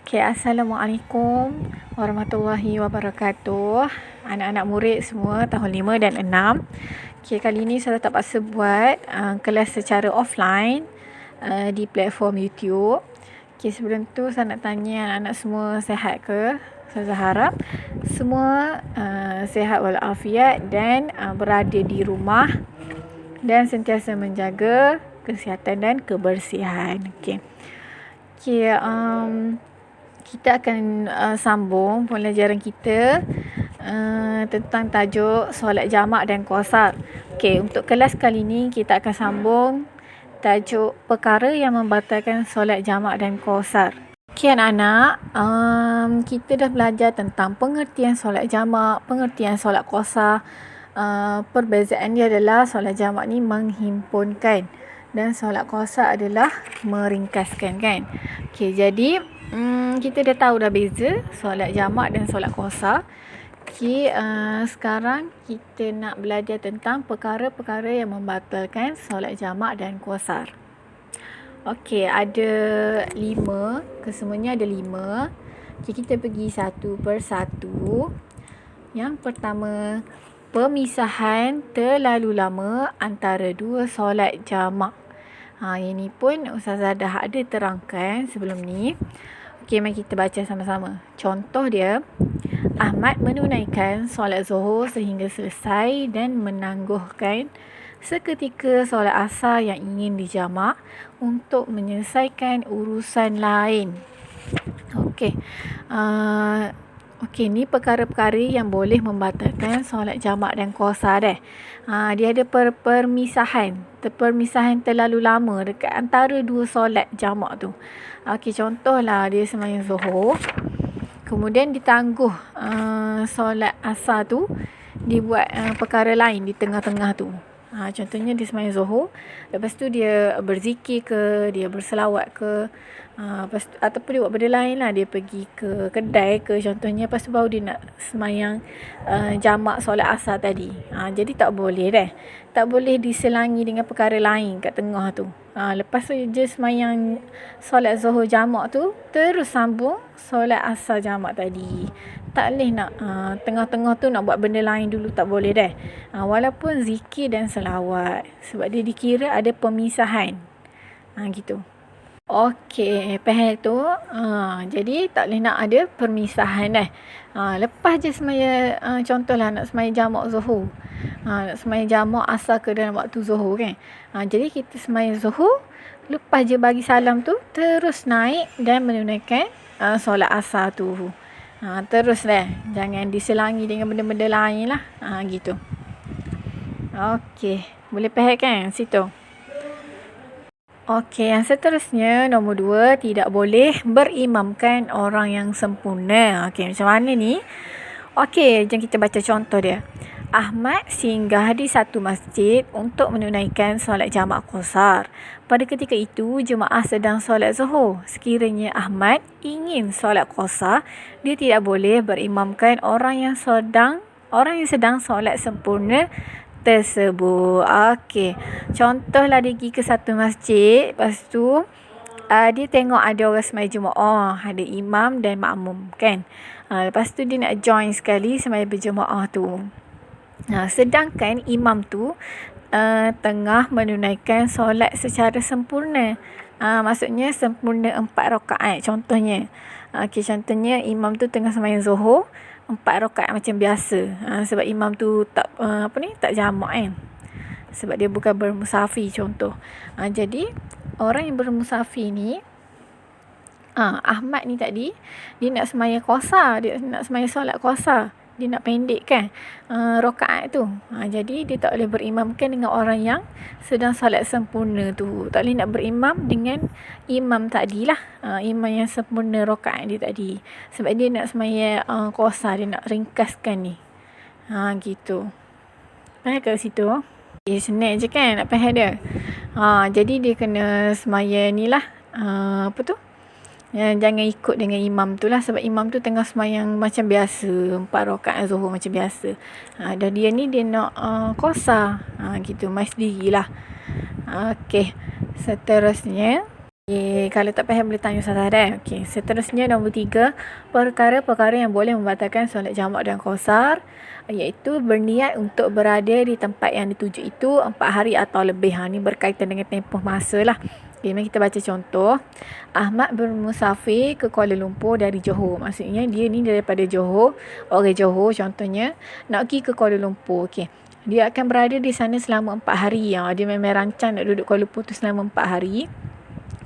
Okay, Assalamualaikum warahmatullahi wabarakatuh. Anak-anak murid semua tahun 5 dan 6. Okay, kali ni saya terpaksa buat kelas secara offline di platform YouTube. Okay, sebelum tu saya nak tanya anak-anak semua sihat ke? Saya harap semua sihat walafiat dan berada di rumah dan sentiasa menjaga kesihatan dan kebersihan. Okay. Okay, kita akan sambung pembelajaran kita tentang tajuk solat jamak dan qasar. Okey, untuk kelas kali ni kita akan sambung tajuk perkara yang membatalkan solat jamak dan qasar. Okey anak-anak, kita dah belajar tentang pengertian solat jamak, pengertian solat qasar. Perbezaan dia adalah solat jamak ni menghimpunkan dan solat qasar adalah meringkaskan, kan? Okey, jadi kita dah tahu dah beza solat jamak dan solat qasar. Okay, sekarang kita nak belajar tentang perkara-perkara yang membatalkan solat jamak dan qasar. Okey, ada 5. Kesemuanya ada 5. Okay, kita pergi satu persatu. Yang pertama, pemisahan terlalu lama antara dua solat jamak. Yang ni pun Ustazah dah ada terangkan sebelum ni. Okey, mari kita baca sama-sama. Contoh dia, Ahmad menunaikan solat zuhur sehingga selesai dan menangguhkan seketika solat asar yang ingin dijamak untuk menyelesaikan urusan lain. Okey. Okey, ni perkara-perkara yang boleh membatalkan solat jamak dan qasar dah. Dia ada permisahan terlalu lama dekat antara dua solat jamak tu. Okey, contohlah dia sembahyang zuhur, kemudian ditangguh solat asar tu, dibuat perkara lain di tengah-tengah tu. Contohnya dia sembahyang zuhur, lepas tu dia berzikir ke, dia berselawat ke, lepas tu, ataupun dia buat benda lain lah, dia pergi ke kedai ke contohnya, lepas tu baru dia nak sembahyang jamak solat asar tadi. Jadi tak boleh dah. Tak boleh diselangi dengan perkara lain kat tengah tu. Lepas tu je sembahyang solat zuhur jamak tu, terus sambung solat asar jamak tadi. Tak boleh nak tengah-tengah tu nak buat benda lain dulu, tak boleh dah. Walaupun zikir dan selawat, sebab dia dikira ada pemisahan. Gitu. Okey, faham tu. Jadi tak boleh nak ada permisahan dah. Lepas je semaya, contohlah nak semaya jamak zuhur. Nak semaya jamak asar ke dalam waktu zuhur, kan? Jadi kita semaya zuhur, lepas je bagi salam tu, terus naik dan menunaikan solat asar tu. Terus dah. Jangan diselangi dengan benda-benda lain lah. Gitu. Okey. Boleh faham kan situ? Okey, yang seterusnya, nombor 2, tidak boleh berimamkan orang yang sempurna. Okey, macam mana ni? Okey, jom kita baca contoh dia. Ahmad singgah di satu masjid untuk menunaikan solat jamak qasar. Pada ketika itu, jemaah sedang solat zuhur. Sekiranya Ahmad ingin solat qasar, dia tidak boleh berimamkan orang yang sedang solat sempurna tersebut. Okey. Contohlah dia pergi ke satu masjid, lepas tu dia tengok ada orang sembahyang jemaah, ada imam dan makmum, kan? Lepas tu dia nak join sekali sembahyang berjemaah tu. Sedangkan imam tu tengah menunaikan solat secara sempurna. Maksudnya sempurna 4 rakaat contohnya. Okey, contohnya imam tu tengah sembahyang zuhur 4 rakaat macam biasa. Sebab imam tu tak tak jamak, kan? Sebab dia bukan bermusafir contoh. Jadi orang yang bermusafir ni, Ahmad ni tadi, dia nak sembahyang qasar, dia nak sembahyang solat qasar. Dia nak pendekkan rakaat tu. Jadi dia tak boleh berimamkan dengan orang yang sedang solat sempurna tu. Tak boleh nak berimam dengan imam tadilah. Imam yang sempurna rakaat dia tadi. Sebab dia nak sembahyang qasar, dia nak ringkaskan ni. Gitu. Faham kat situ? Senang je kan nak faham dia. Jadi dia kena sembahyang ni lah. Jangan ikut dengan imam tu lah, sebab imam tu tengah sembahyang macam biasa 4 rakaat zuhur macam biasa. Dan dia ni dia nak qasar. Gitu, mai sendirilah. Okey, seterusnya Kalau tak faham boleh tanya Ustazah dah. Okey, seterusnya nombor 3, perkara-perkara yang boleh membatalkan solat jamak dan qasar, iaitu berniat untuk berada di tempat yang dituju itu 4 hari atau lebih. Ni berkaitan dengan tempoh masa lah. Okay, mari kita baca contoh. Ahmad bermusafir ke Kuala Lumpur dari Johor. Maksudnya dia ni daripada Johor, orang Johor contohnya, nak pergi ke Kuala Lumpur. Okey. Dia akan berada di sana selama 4 hari. Dia memang rancang nak duduk Kuala Lumpur tu selama 4 hari.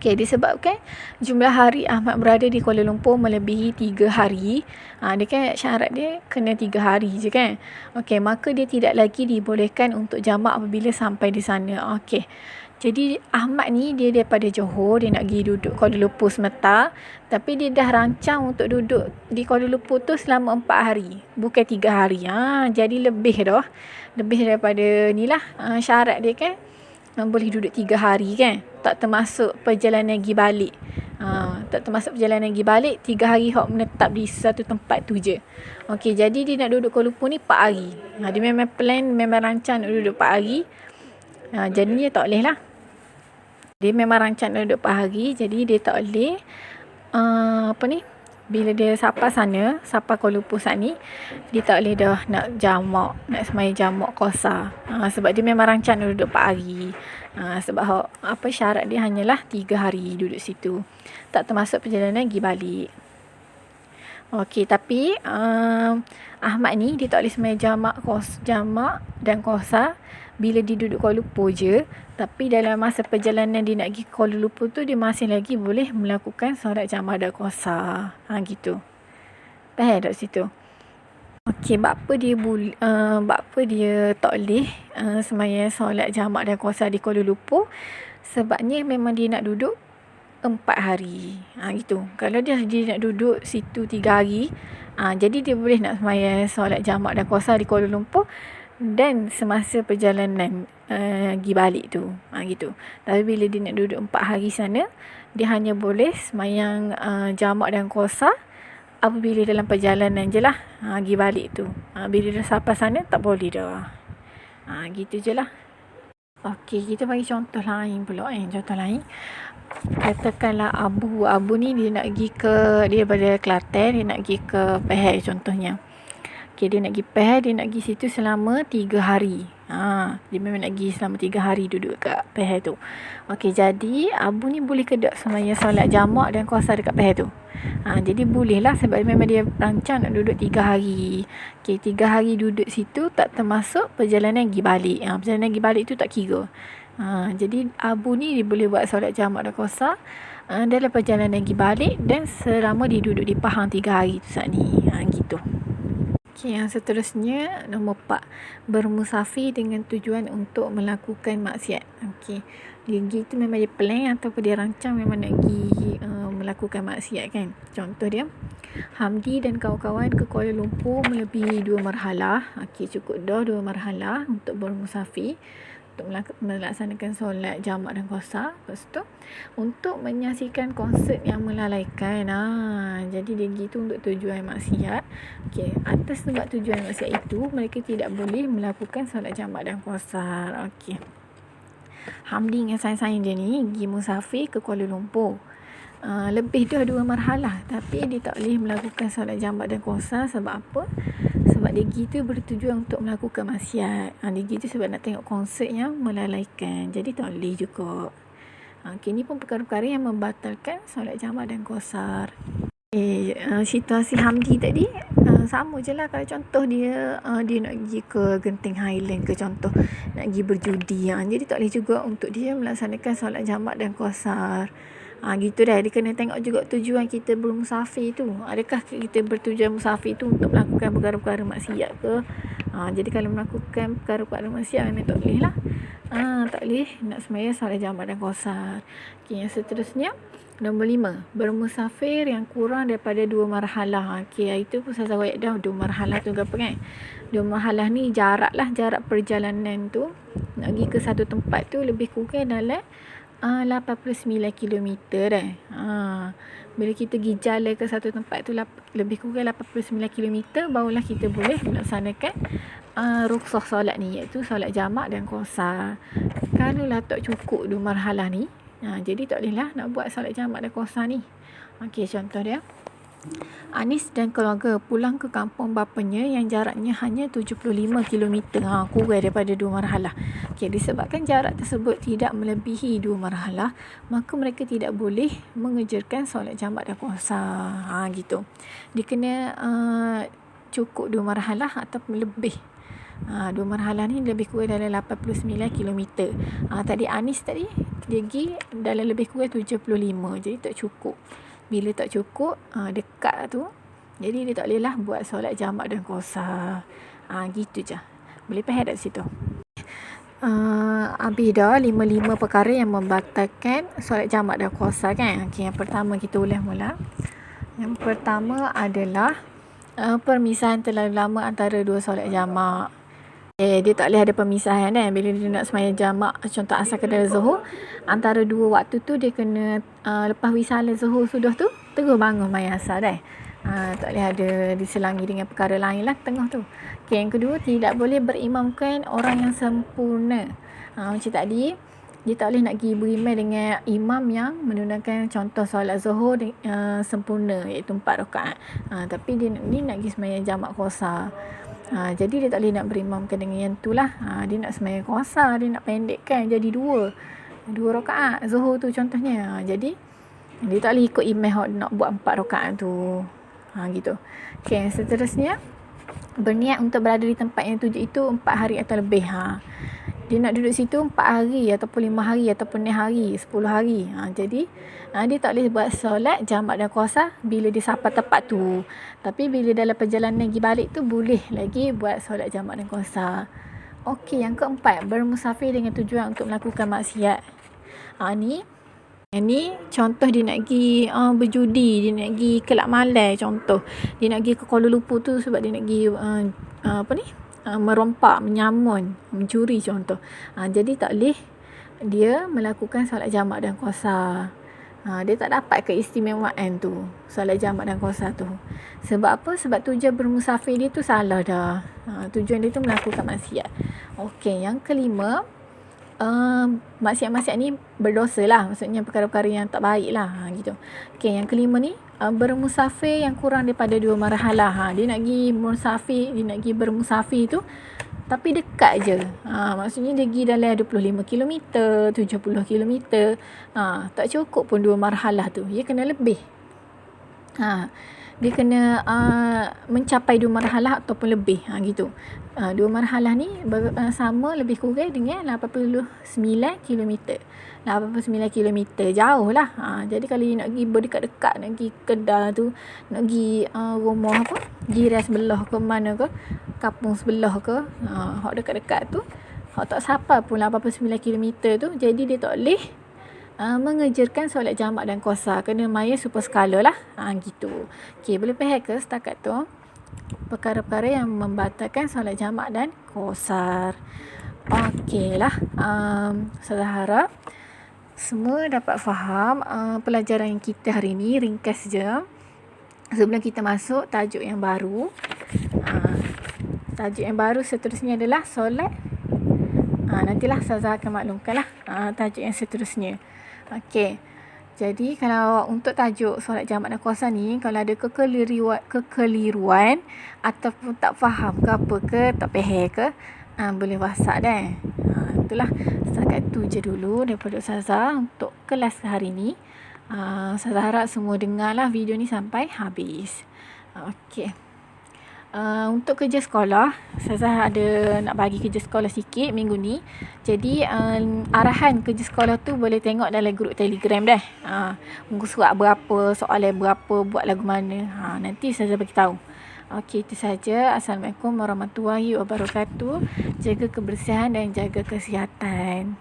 Okey, disebabkan jumlah hari Ahmad berada di Kuala Lumpur melebihi 3 hari. Dia kan syarat dia kena 3 hari je kan. Okey, maka dia tidak lagi dibolehkan untuk jamak apabila sampai di sana. Okey. Jadi Ahmad ni dia daripada Johor, dia nak pergi duduk Kuala Lumpur sementara, tapi dia dah rancang untuk duduk di Kuala Lumpur tu selama 4 hari, bukan 3 hari. Jadi lebih dah. Lebih daripada ni lah syarat dia kan. Boleh duduk 3 hari kan, tak termasuk perjalanan pergi balik. Tak termasuk perjalanan pergi balik, 3 hari hok menetap di satu tempat tu je. Okey, jadi dia nak duduk Kuala Lumpur ni 4 hari. Dia memang plan, memang rancang nak duduk 4 hari. Jadi dia tak boleh lah. Dia memang rancang nak duduk 4 hari, jadi dia tak boleh bila dia sampai sana, sampai Kuala Lumpur saat ni, dia tak boleh dah nak jamak, nak sembahyang jamak qasar. Sebab dia memang rancang nak duduk 4 hari. Sebab syarat dia hanyalah 3 hari duduk situ. Tak termasuk perjalanan pergi balik. Okey, tapi Ahmad ni dia tak boleh sembahyang jamak dan qasar bila dia duduk Kuala Lumpur je. Tapi dalam masa perjalanan dia nak pergi Kuala Lumpur tu, dia masih lagi boleh melakukan solat jamak dan qasar. Gitu. Faham tak situ? Okey, apa dia tak boleh sembahyang solat jamak dan qasar di Kuala Lumpur? Sebabnya memang dia nak duduk 4 hari. Gitu. Kalau dia nak duduk situ 3 hari, jadi dia boleh nak sembahyang solat jamak dan qasar di Kuala Lumpur dan semasa perjalanan pergi balik tu. Gitu. Tapi bila dia nak duduk 4 hari sana, dia hanya boleh sembahyang jamak dan qasar apabila dalam perjalanan je lah. Pergi balik tu. Bila dah sampai sana, tak boleh dah. Gitu je lah. Okey, kita bagi contoh lain pula. Contoh lain. Katakanlah Abu ni dia nak pergi dia daripada Kelantan, dia nak pergi ke Pahang contohnya. Okey, dia nak pergi Pahang, dia nak pergi situ selama 3 hari. Dia memang nak pergi selama 3 hari duduk kat Pahang tu. Okey, jadi Abu ni boleh ke tak sembahyang solat jamak dan qasar dekat Pahang tu? Jadi boleh lah, sebab memang dia rancang nak duduk 3 hari. Okey, 3 hari duduk situ tak termasuk perjalanan pergi balik. Perjalanan pergi balik tu tak kira. Jadi Abu ni dia boleh buat solat jamak dan qasar dalam perjalanan pergi balik dan selama dia duduk di Pahang 3 hari tu saat ni. Gitu. Okey, yang seterusnya nombor 4, bermusafir dengan tujuan untuk melakukan maksiat. Okey, dia pergi tu memang dia plan ataupun dia rancang memang nak pergi melakukan maksiat kan. Contoh dia, Hamdi dan kawan-kawan ke Kuala Lumpur melebihi 2 marhalah. Okey, cukup dah 2 marhalah untuk bermusafir, untuk melaksanakan solat jamak dan qasar. Lepas tu untuk menyaksikan konsert yang melalaikan. Jadi dia gitu untuk tujuan maksiat. Okey, atas sebab tujuan maksiat itu, mereka tidak boleh melakukan solat jamak dan qasar. Okey, Hamdi dengan sayang-sayang dia ni pergi musafir ke Kuala Lumpur. Lebih dah 2 marhalah, tapi dia tak boleh melakukan solat jamak dan qasar. Sebab apa? Sebab dia gitu bertujuan untuk melakukan maksiat. Dia gitu sebab nak tengok konsert yang melalaikan. Jadi tak boleh juga. Ini pun perkara-perkara yang membatalkan solat jamak dan qasar. Situasi Hamdi tadi sama je lah. Kalau contoh dia nak pergi ke Genting Highland ke contoh, nak pergi berjudi. Jadi tak boleh juga untuk dia melaksanakan solat jamak dan qasar. Gitu dah. Dia kena tengok juga tujuan kita bermusafir tu. Adakah kita bertujuan musafir tu untuk melakukan perkara-perkara maksiat ke? Jadi kalau melakukan perkara-perkara maksiat memang tak boleh lah. Tak boleh nak sembahyang solat jamak dan qasar. Okey, yang seterusnya nombor 5, bermusafir yang kurang daripada 2 marhalah. Okey, itu pun saya tahu dah 2 marhalah tu apa kan? 2 marhalah ni jarak perjalanan tu nak pergi ke satu tempat tu lebih kurang dalam 89 km dah. Bila kita pergi jalan ke satu tempat tu lebih kurang 89 km, barulah kita boleh melaksanakan rukhsah solat ni, iaitu solat jamak dan qasar. Kalau tak cukup 2 marhalah ni, Jadi tak bolehlah nak buat solat jamak dan kosar ni. Okey, contoh dia. Anis dan keluarga pulang ke kampung bapanya yang jaraknya hanya 75 km. Kurang daripada 2 marhalah. Okay, disebabkan jarak tersebut tidak melebihi 2 marhalah, maka mereka tidak boleh mengerjakan solat jamak dan kosar. Gitu. Dia kena cukup 2 marhalah ataupun lebih. 2 marhalah ni lebih kurang dalam 89 km. Tadi Anis tadi dia pergi dalam lebih kurang 75. Jadi tak cukup. Bila tak cukup, dekat tu, jadi dia tak bolehlah buat solat jamak dan kosar. Gitu je. Boleh faham tak situ? Habis dah 5 perkara yang membatalkan solat jamak dan kosar kan. Okay, yang pertama kita ulas mula. Yang pertama adalah permisahan terlalu lama antara dua solat jamak. Dia tak boleh ada pemisahan kan. Bila dia nak sembahyang jamak, contoh asar kedua zuhur, antara dua waktu tu dia kena lepas wisala zuhur sudah tu terus bangun sembahyang asar dah. Tak boleh ada diselangi dengan perkara lain lah tengah tu. Okay, yang kedua, tidak boleh berimamkan orang yang sempurna. Macam tadi, dia tak boleh nak pergi berimam dengan imam yang menunaikan contoh solat zuhur sempurna, iaitu 4 rakaat. Tapi dia ni nak pergi sembahyang jamak kosar. Jadi dia tak boleh nak berimamkan dengan yang tu lah. Dia nak sembahyang kosar, dia nak pendekkan jadi 2 rakaat zuhur tu contohnya. Jadi dia tak boleh ikut imam nak buat 4 rakaat tu. Gitu. Okay, seterusnya, berniat untuk berada di tempat yang tuju itu 4 hari atau lebih. Dia nak duduk situ 4 hari ataupun 5 hari ataupun 6 hari, 10 hari. Jadi dia tak boleh buat solat jamak dan kosar bila dia sampai tempat tu. Tapi bila dalam perjalanan pergi balik tu boleh lagi buat solat jamak dan kosar. Okey, yang keempat, bermusafir dengan tujuan untuk melakukan maksiat. Ni contoh dia nak pergi berjudi, dia nak pergi kelab malam contoh. Dia nak pergi ke Kuala Lumpur tu sebab dia nak pergi merompak, menyamun, mencuri contoh. Jadi tak boleh dia melakukan solat jamak dan kosar. Dia tak dapat keistimewaan tu, solat jamak dan kosar tu. Sebab apa? Sebab tujuan bermusafir dia tu salah dah. Tujuan dia tu melakukan maksiat. Okey, yang kelima, maksiat-maksiat ni berdosa lah, maksudnya perkara-perkara yang tak baik lah. Gitu. Okey, yang kelima ni, bermusafir yang kurang daripada 2 marhalah. Dia nak pergi bermusafir tu tapi dekat je. Maksudnya dia pergi dalam 25 km, 70 km. Tak cukup pun 2 marhalah tu. Dia kena lebih. Dia kena mencapai 2 marhalah ataupun lebih. Gitu. 2 marhalah ni sama lebih kurang dengan 89 km. 89 km jauh lah. Jadi kalau nak pergi berdekat-dekat, nak pergi Kedah tu, nak pergi rumah apa, jiran sebelah ke mana ke, kampung sebelah ke, hak dekat-dekat tu, hak tak sampai pun 89 km tu. Jadi dia tak boleh mengerjakan solat jamak dan kosar, kena maya super skala lah. Gitu. Okey, boleh faham ke setakat tu perkara-perkara yang membatalkan solat jamak dan kosar? Okey lah. Saya harap semua dapat faham pelajaran kita hari ni. Ringkas je sebelum kita masuk tajuk yang baru. Tajuk yang baru seterusnya adalah solat. Nantilah Ustazah akan maklumkan lah tajuk yang seterusnya. Okey. Jadi kalau untuk tajuk solat jamak dan kosar ni, kalau ada kekeliruan ataupun tak faham ke apa ke, tak faham ke, boleh WhatsApp dah. Itulah, setakat tu je dulu daripada Ustazah untuk kelas hari ni. Ustazah harap semua dengarlah video ni sampai habis. Okey. Untuk kerja sekolah, Ustazah ada nak bagi kerja sekolah sikit minggu ni. Jadi arahan kerja sekolah tu boleh tengok dalam grup Telegram dah. Muka surat berapa, soalan berapa, buat lagu mana. Nanti Ustazah bagi tahu. Okey, itu saja. Assalamualaikum warahmatullahi wabarakatuh. Jaga kebersihan dan jaga kesihatan.